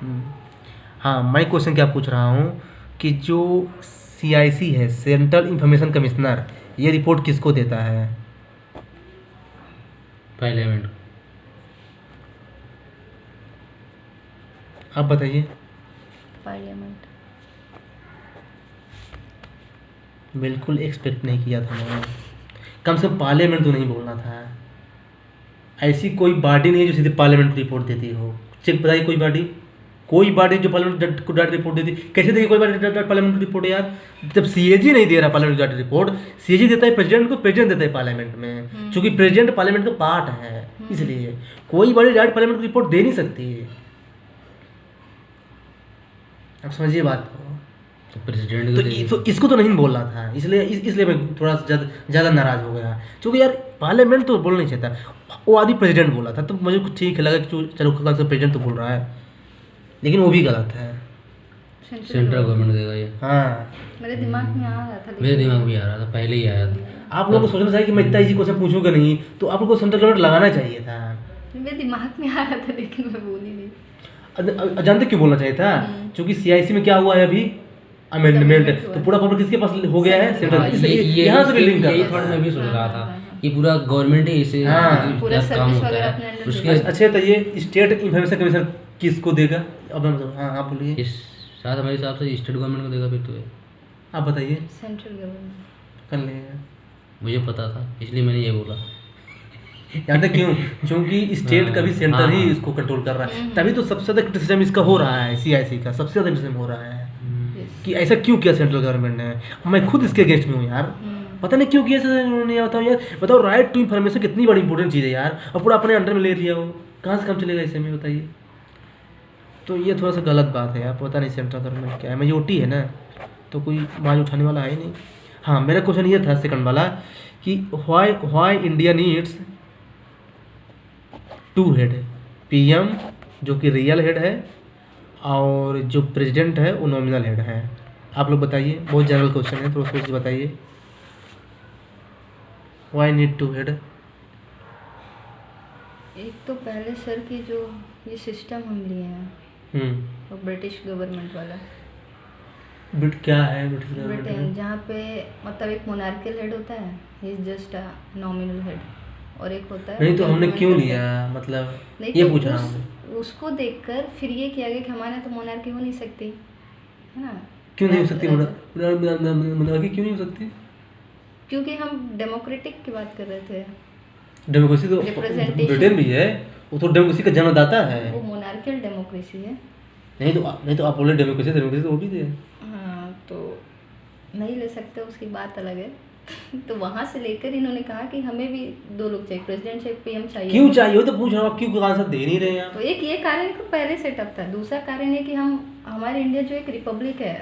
हम्म, हाँ, मैं क्वेश्चन क्या पूछ रहा हूँ कि जो CIC है, सेंट्रल इंफॉर्मेशन कमिश्नर, ये रिपोर्ट किसको देता है? पार्लियामेंट। आप बताइए। पार्लियामेंट। बिल्कुल एक्सपेक्ट नहीं किया था मैंने। कम से कम पार्लियामेंट तो नहीं बोलना था। ऐसी कोई बॉडी नहीं है जो सीधे पार्लियामेंट को रिपोर्ट देती हो। चेक बताइए कोई बॉडी जो पार्लियामेंट को डायरेक्ट रिपोर्ट देती, कैसे देगी कोई बॉडी पार्लियामेंट को रिपोर्ट यार? जब CAG नहीं दे रहा पार्लियामेंट को डायरेक्ट रिपोर्ट, CAG देता है प्रेसिडेंट को, प्रेसिडेंट देता है पार्लियामेंट में, क्योंकि प्रेसिडेंट पार्लियामेंट का पार्ट है, इसलिए कोई बॉडी डायरेक्ट पार्लियामेंट को रिपोर्ट दे नहीं सकती। आप समझिए बात को। तो प्रेसिडेंट तो इसको तो नहीं बोलना था, इसलिए मैं थोड़ा ज़्यादा नाराज़ हो गया, क्योंकि यार पार्लियामेंट तो बोलना नहीं चाहता। वो आदि प्रेसिडेंट बोला था, तो मुझे कुछ ठीक लगा कि चलो कल से प्रेसिडेंट तो बोल रहा है, लेकिन वो भी गलत है। सेंट्रल गवर्नमेंट देगा ये। हाँ, मेरे दिमाग में आ रहा था, मेरे दिमाग में भी आ रहा था, पहले ही आया था। आप लोगों को सोचना चाहिए कि मैं इतना इजी क्वेश्चन पूछूंगा नहीं, तो आप लोगों को सेंट्रल गवर्नमेंट लगाना चाहिए था। मेरे दिमाग में आ रहा था लेकिन मैं बोली नहीं। जानते क्यों बोलना चाहिए था? क्योंकि CIC में क्या हुआ है अभी, अमेंडमेंट, तो पूरा पावर किसके पास हो गया है? सेंट्रल। यहाँ से भी लिंक कर यही रहा थॉट था। मैं भी सोच रहा था कि पूरा गवर्नमेंट ही इसे हाँ। पूरा काम सर्विस होता वगैरह है अपने अंडर उसके। अच्छा, तो ये स्टेट इंफॉर्मेशन कमीशन किसको देगा? अब हाँ, आप बोलिए, इस शायद हमारे हिसाब से स्टेट गवर्नमेंट को देगा फिर तो ये। आप बताइए। Central government. कर लेंगे। मुझे पता था इसलिए मैंने ये बोला। जानते क्यों? क्योंकि स्टेट का भी सेंटर ही इसको कंट्रोल कर रहा है, तभी तो सबसे ज़्यादा क्रिटिसिज्म इसका हो रहा है, CIC का सबसे ज़्यादा क्रिटिसिज्म हो रहा है कि ऐसा क्यों किया सेंट्रल गवर्नमेंट ने। मैं खुद इसके अगेंस्ट में हूँ यार, पता नहीं क्यों किया ऐसा उन्होंने। बताओ यार, बताओ, राइट टू इन्फॉर्मेशन कितनी बड़ी इंपॉर्टेंट चीज़ है यार, और पूरा अपने अंडर में ले लिया, वो कहाँ से काम चलेगा ऐसे में, बताइए। तो ये थोड़ा सा गलत बात है यार, पता नहीं सेंट्रल गवर्नमेंट क्या है। मेजोरिटी है ना, तो कोई आवाज़ उठाने वाला है ही नहीं। हाँ, मेरा क्वेश्चन ये था सेकंड वाला कि why India needs 2 head, PM जो कि रियल हेड है, और जो प्रेसिडेंट है वो नॉमिनल हेड है। आप लोग बताइए, बहुत जनरल क्वेश्चन है, थोड़ा सोच के बताइए। Why need 2 head? एक तो पहले सर की जो ये सिस्टम हम लिए हैं वो ब्रिटिश गवर्नमेंट वाला, ब्रिट क्या है ब्रिटिश ब्रिटेन, गवर्नमेंट? जहाँ पे मतलब एक मोनार्कियल हेड होता है, he is just a nominal head, और एक होता है। नहीं तो हमने क्यों लिया, मतलब नहीं ये तो पूछ रहा हूँ। उसको देखकर फिर ये किया गया कि हमारे यहाँ तो मोनार्की हो नहीं सकती, है ना? क्यों नहीं हो सकती monarchy क्यों नहीं हो सकती? क्योंकि हम डेमोक्रेटिक की बात कर रहे थे। डेमोक्रेसी तो Representation। ब्रिटेन भी है, वो तो डेमोक्रेसी का जन्मदाता है। वो मोनार्कियल डेमोक्रेसी है। नहीं तो आप बोले डेमोक्रेसी तो वो भी थे। हाँ, तो नहीं ले सकते, उसकी बात अलग है। तो वहाँ से लेकर इन्होंने कहा कि हमें भी 2 लोग चाहिए, प्रेसिडेंट चाहिए, PM चाहिए। क्यों चाहिए, वो तो पूछ रहा हूँ, आप क्यों आंसर दे नहीं रहे हैं आप? तो एक ये कारण तो पहले सेटअप था। दूसरा कारण है कि हमारे इंडिया जो एक रिपब्लिक है,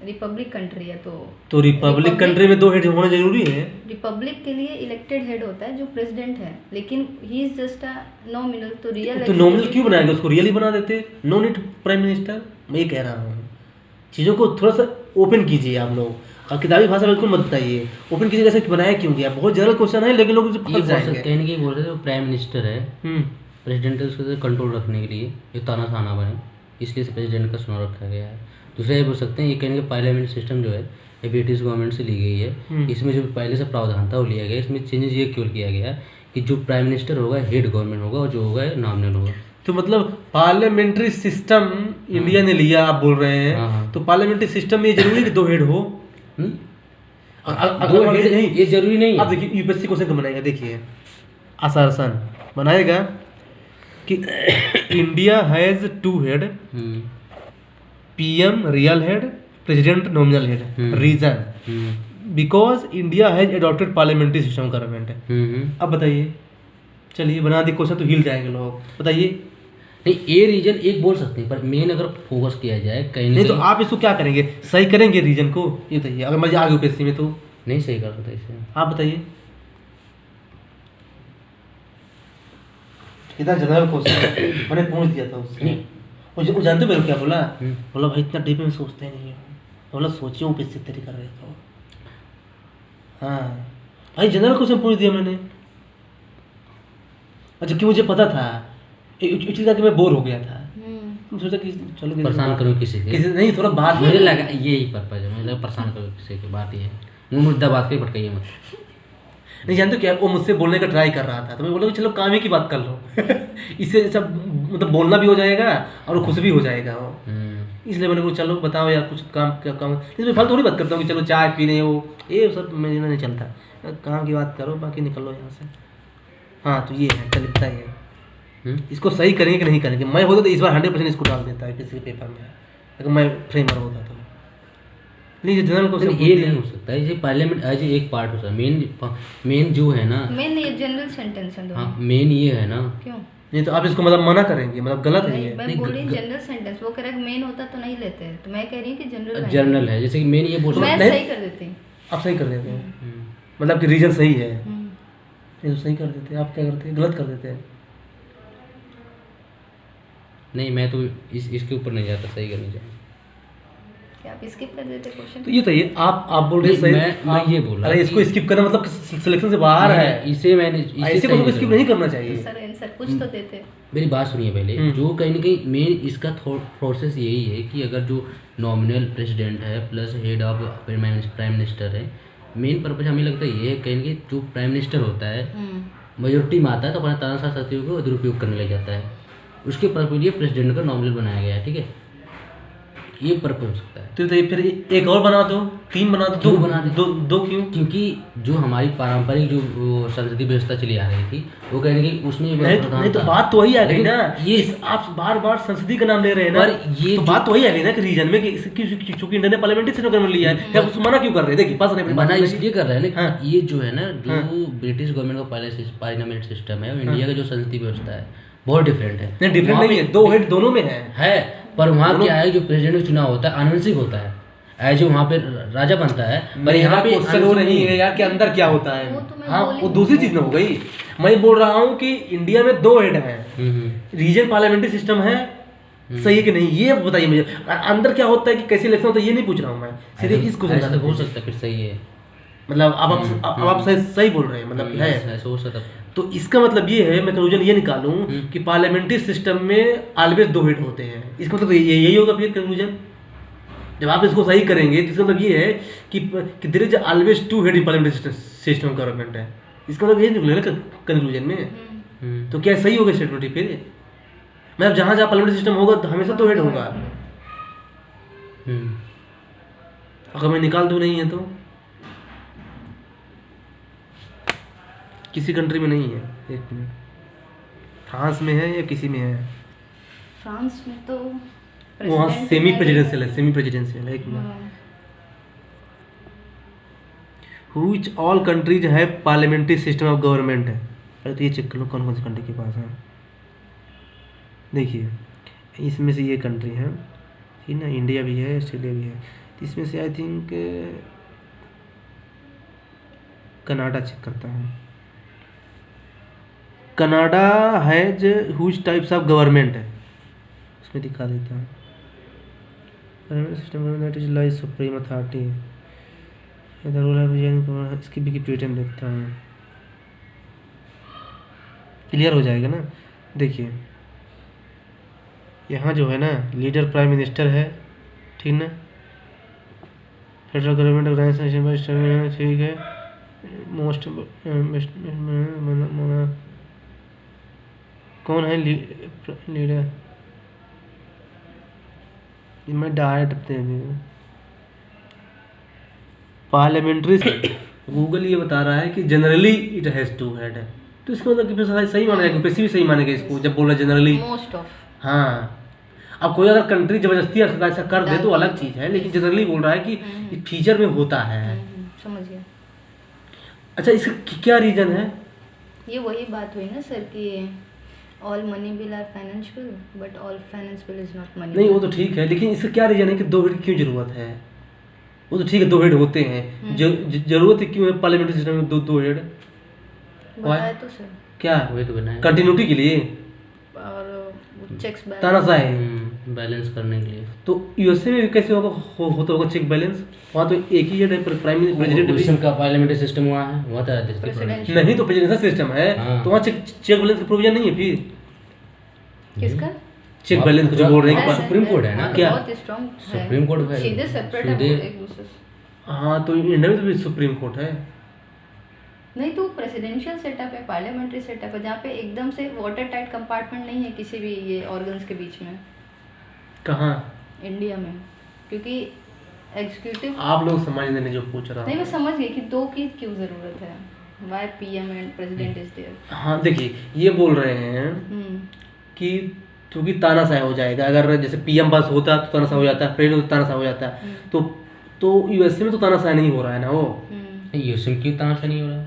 रिपब्लिक कंट्री है, तो रिपब्लिक कंट्री में 2 हेड होना जरूरी है। रिपब्लिक के लिए इलेक्टेड हेड होता है जो प्रेसिडेंट है, लेकिन he is just a nominal. तो रियल तो नॉमिनल क्यों बनाएंगे, उसको रियल ही बना देते, नो नीड प्राइम मिनिस्टर। मैं ये कह रहा हूँ, चीज़ों को थोड़ा सा ओपन कीजिए आप लोग, और किताबी भाषा बिल्कुल मत बताइए, ओपन कीजिए। कैसे बनाया क्यों गया, बहुत जनरल क्वेश्चन है, लेकिन लोग ये कहने की बोल रहे थे, प्राइम मिनिस्टर है, प्रेसिडेंट है, उसके कंट्रोल रखने के लिए ये तानाशाना बने, इसलिए प्रेसिडेंट का चुनाव रखा गया है। दूसरा ये बोल सकते हैं, ये कहने के पार्लियामेंट सिस्टम जो है ये ब्रिटिश गवर्नमेंट से ली गई है। इसमें जो पहले से प्रावधान था वो लिया गया, इसमें चेंजेस ये क्यों किया गया कि जो प्राइम मिनिस्टर होगा हेड गवर्नमेंट होगा, और जो होगा नॉमिनल होगा। तो मतलब पार्लियामेंट्री सिस्टम इंडिया ने लिया, आप बोल रहे हैं। तो पार्लियामेंट्री सिस्टम में ये जरूरी कि 2 हेड हो? दो हेड नहीं, ये जरूरी नहीं है। आप देखिए यूपीएससी क्वेश्चन बनाएगा, देखिए आसान बनाएगा कि India has 2 head, PM real head, president nominal head. Reason because India has adopted parliamentary system government. अब बताइए, चलिए बना दी क्वेश्चन तो हिल जाएंगे लोग, बताइए। नहीं, ये रीजन एक बोल सकते हैं, पर मेन अगर फोकस किया जाए कहीं नहीं तो आप इसको क्या करेंगे, सही करेंगे रीजन को? ये बताइए, अगर मैं आ गया यूपीएससी में तो नहीं सही कर सकता इसे। आप बताइए। इतना जनरल क्वेश्चन मैंने पूछ दिया था उससे, वो जानते हो मेरे को क्या बोला? बोला भाई इतना डीप में सोचते नहीं हो, बोला सोचिए यूपीएससी तैयारी कर रहे हो। हाँ भाई, जनरल क्वेश्चन पूछ दिया मैंने। अच्छा, क्यों? मुझे पता था, इसलिए कि मैं बोर हो गया था। सोचा कि चलो किसी परेशान बात- करूँ किसी के, किसी नहीं थोड़ा बात मुझे लगा यही पर्पज है, मुझे लगा परेशान करूँ किसी की, बात ये है। मुँह मुद्दा बात पे भटकाइए मत। नहीं जानते क्या, वो मुझसे बोलने का ट्राई कर रहा था तो मैं बोला कि चलो काम ही की बात कर लो इससे सब मतलब बोलना भी हो जाएगा और खुश भी हो जाएगा वो। इसलिए मैंने बोला चलो बताओ यार कुछ काम, क्या काम। इसमें फालतू थोड़ी बात करता हूँ कि चलो चाय पीने वो ये सब मेरे नहीं चलता, काम की बात करो बाकी निकलो यहाँ से। हाँ तो ये है, चल इतना ही है। इसको सही करेंगे कि नहीं करेंगे, मैं होता तो इस बार 100% इसको डाल देता है किसी पेपर में, अगर मैं फ्रेमर होता तो। नहीं जनरल को ये नहीं हो सकता, ये पार्लियामेंट एज एक पार्ट हो सकता है। मेन जो है ना, मेन ये जनरल सेंटेंस है। हाँ मेन ये है ना। क्यों नहीं तो आप इसको मतलब मना करेंगे, मतलब गलत है ये। मैं बोल रही हूँ जनरल सेंटेंस, वो करेक्ट मेन होता तो नहीं लेते हैं, तो मैं कह रही हूँ कि जनरल जनरल है, जैसे कि मेन ये बोल मैं सकते सही कर देती हूँ। आप सही कर देते हैं, मतलब कि रीजन सही है, हम्म। ये तो सही कर देते हैं। आप क्या करते हैं, गलत कर देते हैं। नहीं मैं तो इसके ऊपर नहीं जाता, सही करनी चाहिए। क्या आप स्किप कर देते क्वेश्चन? तो ये तो ये आप बोल रहे हैं नहीं, सही। मैं ये बोल रहा अरे कि- इसको स्किप करना मतलब सिलेक्शन से बाहर है, इसे मैंने ऐसे को स्किप नहीं करना चाहिए। सर आंसर कुछ तो देते। मेरी बात सुनिए पहले। जो कहीं ना कहीं मेन इसका प्रोसेस यही है कि अगर जो नॉमिनल प्रेसिडेंट है plus head of prime minister है, मेन पर्पज हमें लगता है ये है कहीं ना कहीं जो प्राइम मिनिस्टर होता है मेजोरिटी में आता है तो अपने तानाशाह शक्तियों को दुरुपयोग करने लग जाता है, उसके पर्पज लिए प्रेसिडेंट का नॉमिनल बनाया गया है। ठीक है, ये पर्पज हो सकता है। तो ये फिर एक और बना दो, 3 बना दो, क्यों बना दे? दो क्यों? क्योंकि जो हमारी पारंपरिक जो वो संसदीय व्यवस्था चली आ रही थी वो कहीं ना कहीं उसमें नहीं तो बात तो वही आ गई ना, ये आप बार बार संसदीय का नाम ले रहे हैं ना, पर ये तो बात तो वही आ गई ना कि रीजन में क्योंकि इंडिया ने पार्लियामेंट्री सिस्टम में लिया है, उसको मना क्यों कर रहे हैं? देखिए पास नहीं मना इसलिए कर रहे हैं ना, हाँ। ये जो है ना जो ब्रिटिश गवर्नमेंट का पार्लियामेंट सिस्टम है और इंडिया का जो संसदीय व्यवस्था है बहुत डिफरेंट है। नहीं डिफरेंट नहीं है, 2 हेड दोनों में है। पर वहाँ क्या है, जो प्रेसिडेंट का चुनाव होता है आनुवंशिक होता है, एज वहाँ पे राजा बनता है, पर यहाँ पे क्वेश्चन वो नहीं है यार कि अंदर क्या होता है। वो तो मैं हाँ बोली वो दूसरी चीज में हो गई। मैं बोल रहा हूँ कि इंडिया में 2 हेड हैं, रीजन पार्लियामेंट्री सिस्टम है, सही है कि नहीं ये बताइए मुझे। अंदर क्या होता है कि कैसे इलेक्शन होता है ये नहीं पूछ रहा हूँ मैं, सीधे इसको ऐसा हो सकता है, फिर सही है। मतलब अब आप सही बोल रहे हैं, मतलब कि है ऐसा हो सकता है। तो इसका मतलब ये है, मैं कंक्लूजन ये निकालूं कि पार्लियामेंट्री सिस्टम में ऑलवेज 2 हेड होते हैं। इसका मतलब यही होगा फिर कंक्लूजन, जब आप इसको सही करेंगे तो इसका मतलब ये है कि there is always 2 head in parliamentary system government है। इसका मतलब ये निकलेगा कंक्लूजन में। तो क्या सही होगा स्टेटमेंट फिर? मतलब जहाँ पार्लियामेंट्री सिस्टम होगा तो हमेशा 2 हेड होगा। अगर मैं निकाल दूँ नहीं है तो किसी कंट्री में नहीं है। एक मिनट, फ्रांस में है या किसी में है? फ्रांस में तो वहाँ सेमी प्रेसिडेंशियल है, सेमी प्रेसिडेंशियल है। एक मिनट, व्हिच ऑल कंट्रीज है पार्लियामेंट्री सिस्टम ऑफ गवर्नमेंट है। अरे तो ये चेक कर लो कौन कौन सी कंट्री के पास है। देखिए इसमें से ये कंट्री है, ठीक ना, इंडिया भी है, ऑस्ट्रेलिया भी है। इसमें से आई थिंक कनाडा चेक करता हूँ। Canada has which types of government है, उसमें दिखा देता है। System that is lies supreme authority, इधर रूल है, इसकी विकिपीडिया में देखता हूँ, क्लियर हो जाएगा ना। देखिए यहाँ जो है ना लीडर प्राइम मिनिस्टर है, ठीक ना, फेडरल गवर्नमेंट ऑर्गेनाइजेशन, ठीक है, मोस्ट कौन है लीडर, मैं डायरेक्ट पार्लियामेंट्री गूगल ये बता रहा है कि जनरली इट हैज 2 हेड है, तो इसका मतलब कि सही माना जाएगा, पैसे भी सही मानेगा इसको जब बोल रहा है जनरली मोस्ट ऑफ। हाँ अब कोई अगर कंट्री जबरदस्ती ऐसा कर दे तो अलग चीज़ है, लेकिन जनरली बोल रहा है कि फीचर में होता है। समझ गया। अच्छा इसका क्या रीजन है? ये वही बात हुई ना सर कि all money bill are finance bill but all finance bill is not money. नहीं वो तो ठीक है, लेकिन इसका क्या रीजन है कि 2 हेड की क्यों जरूरत है? वो तो ठीक है 2 हेड होते हैं, जरूरत क्यों है पार्लियामेंट्री सिस्टम में 2 हेड? बताया तो सर, क्या वही तो बनाया कंटिन्यूटी के लिए और चेक्स तानाशाही बैलेंस करने के लिए। तो यूएसए में भी कैसे होता होगा चेक बैलेंस? वहाँ तो एक ही हेड है, प्राइम प्रेसिडेंट का पार्लियामेंट्री सिस्टम हुआ है, वहाँ तो नहीं तो प्रेसिडेंशियल सिस्टम है, तो वहाँ चेक बैलेंस का प्रोविजन नहीं है फिर। किसका? चेक बैलेंस कुछ बोल रहे हैं कि सुप्रीम कोर्ट है ना, क्या? बहुत स्ट्रांग है, सुप्रीम कोर्ट है, सीधे सेपरेट है वो सीधे- एक दूसरे से। हाँ, तो इंडिया में तो भी सुप्रीम कोर्ट है। नहीं तो प्रेसिडेंशियल सेटअप है, पार्लियामेंट्री सेटअप है, जहाँ पे एकदम से वाटर टाइट कंपार्टमेंट नहीं है किसी भी ये ऑर्गन्स के बीच में कहाँ? इंडिया में, क्योंकि एग्जीक्यूटिव। आप लोग समझ नहीं जो पूछ रहा नहीं, मैं हूँ। समझ गई कि दो की क्यों ज़रूरत है, why PM and president is there. हाँ देखिए, ये बोल रहे हैं कि क्योंकि तानाशाह हो जाएगा, अगर जैसे पीएम पास होता तो तानाशाह हो जाता है, प्रेसिडेंट तो तानाशाह हो जाता है, तो यूएसए में तो तानाशाह नहीं हो रहा है ना, वो यूएसए में क्यों तानाशाह नहीं हो रहा,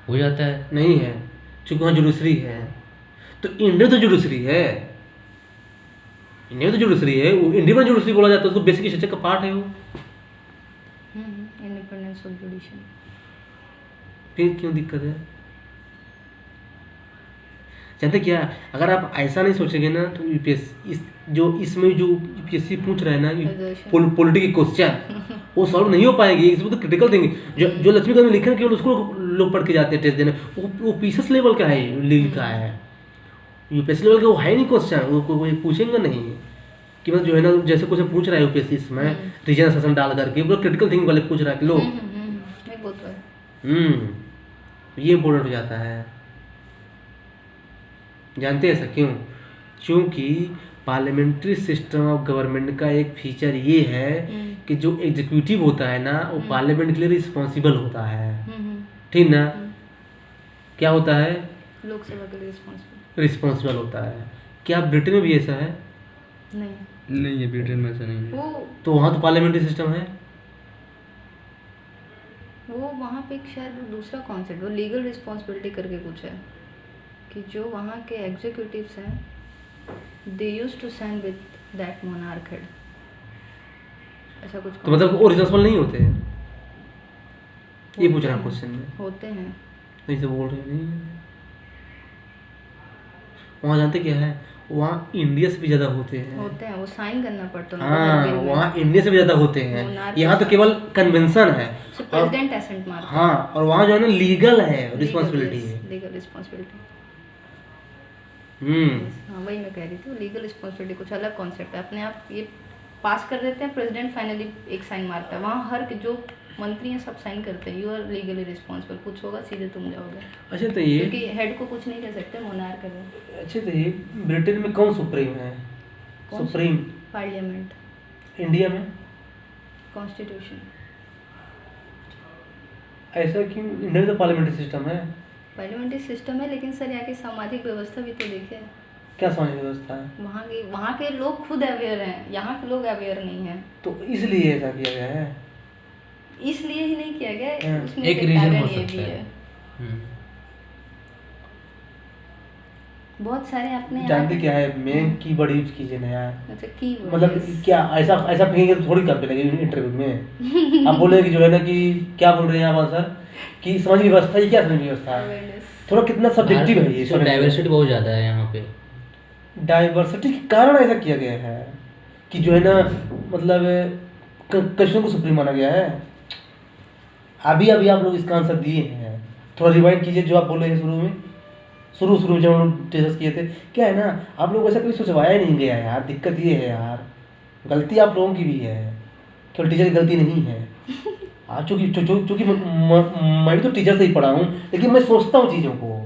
हो जाता है। नहीं है, चूंकि वहाँ जुडिशरी है। तो इंडिया तो जुडिशरी है, इंडिया में तो जुडिशरी है, वो इंडिया में जुडिशरी बोला जाता है, उसको बेसिक स्ट्रक्चर का पार्ट है वो। Independence of judiciary. फिर क्यों दिक्कत है? जानते क्या, अगर आप ऐसा नहीं सोचेंगे ना तो यूपीएससी इसमें जो यूपीएससी पूछ रहा है ना पॉलिटिकल क्वेश्चन, वो सॉल्व नहीं हो पाएंगे। इसमें तो क्रिटिकल थिंकिंग जो लक्ष्मीकांत में लिखे हैं, केवल उसको लोग पढ़ के जाते हैं टेस्ट देने, वो पीसीएस लेवल का है, लिखा है। यूपीएससी लेवल का वो है नहीं क्वेश्चन, वो पूछेंगे नहीं कि मतलब जो है ना, जैसे कुछ पूछ रहा है यूपीएससी इसमें रीजनल सेशन डाल करके, वो क्रिटिकल थिंकिंग वाले पूछ रहा है कि लोग ये इम्पोर्टेंट हो जाता है। जानते हैं ऐसा क्यों? क्योंकि पार्लियामेंट्री सिस्टम ऑफ गवर्नमेंट का एक फीचर ये है कि जो एग्जीक्यूटिव होता है ना, वो पार्लियामेंट के लिए रिस्पॉन्सिबल होता है, ठीक ना? क्या होता है? लोकसभा के लिए रिस्पॉन्सिबल होता है। क्या ब्रिटेन में भी ऐसा है? नहीं है, ब्रिटेन में ऐसा नहीं है। तो वहाँ तो पार्लियामेंट्री सिस्टम है। वो वहाँ पे शायद दूसरा कॉन्सेप्ट, वो लीगल रिस्पॉन्सिबिलिटी करके कुछ है कि जो वहाँ के एग्जीक्यूटिव्स हैं they used to sign with that monarch head, ऐसा कुछ। तो मतलब वो रिस्पॉन्सिबल नहीं होते हैं, ये पूछ रहा क्वेश्चन में। होते हैं, नहीं तो बोल रहे नहीं। वहाँ जानते क्या है, वहाँ इंडिया से भी ज़्यादा होते हैं। वो साइन करना पड़ता है। हाँ, वहाँ इंडिया से भी ज़्यादा होते हैं। यहाँ तो केवल कन्वेंशन है, प्रेसिडेंट एसेंट मारता है। हाँ, और वहाँ जो है ना लीगल है, रिस्पॉन्सिबिलिटी है, लीगल रिस्पॉन्सिबिलिटी। हाँ, वही मैं कह रही थी, लीगल रिस्पॉन्सिबिलिटी कुछ अलग कॉन्सेप्ट है। अपने आप ये पास कर देते हैं, प्रेसिडेंट फाइनली एक साइन मारता है, वहाँ हर जो मंत्री हैं सब साइन करते हैं, यू आर लीगली रिस्पॉन्सिबल, कुछ होगा सीधे तुम जाओगे। अच्छा, तो ये क्योंकि हेड को कुछ नहीं कह सकते, मोनार्क है वो। अच्छा, तो ये ब्रिटेन में कौन सुप्रीम है? Supreme parliament. इंडिया में कॉन्स्टिट्यूशन। ऐसा क्यों? इंडिया में तो पार्लियामेंट्री सिस्टम है। पार्लियामेंट्री सिस्टम है, लेकिन सर यहाँ की सामाजिक व्यवस्था भी तो देखिए। क्या सामाजिक व्यवस्था है? वहाँ के लोग खुद अवेयर हैं, यहाँ के लोग अवेयर नहीं हैं, तो इसलिए ऐसा किया गया है। इसलिए ही नहीं किया गया, उसमें एक से रीजन कारण हो ये सकता भी है। बहुत सारे अपने जानते क्या है, मेन कीवर्ड यूज कीजिए ना यार। अच्छा, की मतलब क्या ऐसा ऐसा कहेंगे तो थोड़ी काम पे लगेगी इंटरव्यू में। आप बोले कि जो है ना कि क्या बोल रहे हैं आप सर कि सामाजिक व्यवस्था, ये क्या सामाजिक व्यवस्था है? थोड़ा कितना सब्जेक्टिव है ये। डाइवर्सिटी बहुत ज़्यादा है यहाँ पे। डाइवर्सिटी के कारण ऐसा किया गया है कि जो है ना, मतलब कश्मीर को सुप्रीम माना गया है। अभी अभी आप लोग इसका आंसर दिए हैं, थोड़ा रिवाइंड कीजिए जो आप बोल रहे हैं शुरू में जब हम लोग डिस्कस किए थे। क्या है ना, आप लोग ऐसा कभी सोचवाया ही नहीं गया यार। दिक्कत ये है यार, गलती आप लोगों की भी है, केवल टीचर की गलती नहीं है। चूँकि मैं भी तो टीचर से ही पढ़ा हूँ, लेकिन मैं सोचता हूँ चीज़ों को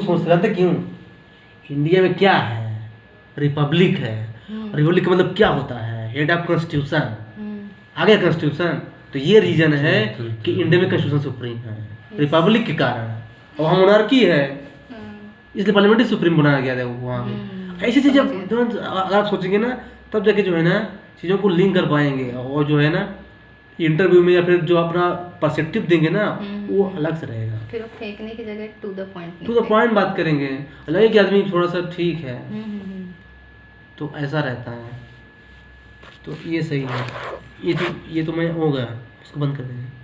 सोचते रहते। क्यों? इंडिया में क्या है? रिपब्लिक है। रिपब्लिक का मतलब क्या होता है? हेड ऑफ कॉन्स्टिट्यूशन, आगे कॉन्स्टिट्यूशन। तो ये रीजन है कि इंडिया में कॉन्स्टिट्यूशन सुप्रीम है रिपब्लिक के कारण। और वहाँ मोनार्की है, इसलिए पार्लियामेंट्री सुप्रीम बनाया गया था वहाँ पे। ऐसी चीज़ अगर आप सोचेंगे ना, तब जाके जो है ना चीज़ों को लिंक कर पाएंगे, और जो है ना इंटरव्यू में या फिर जो अपना पर्सपेक्टिव देंगे ना, वो अलग से रहेगा। फिर फेंकने की जगह टू द पॉइंट बात करेंगे, लगे कि आदमी थोड़ा सा ठीक है, तो ऐसा रहता है। तो ये सही है। ये तो मैं हो गया, इसको बंद कर देंगे।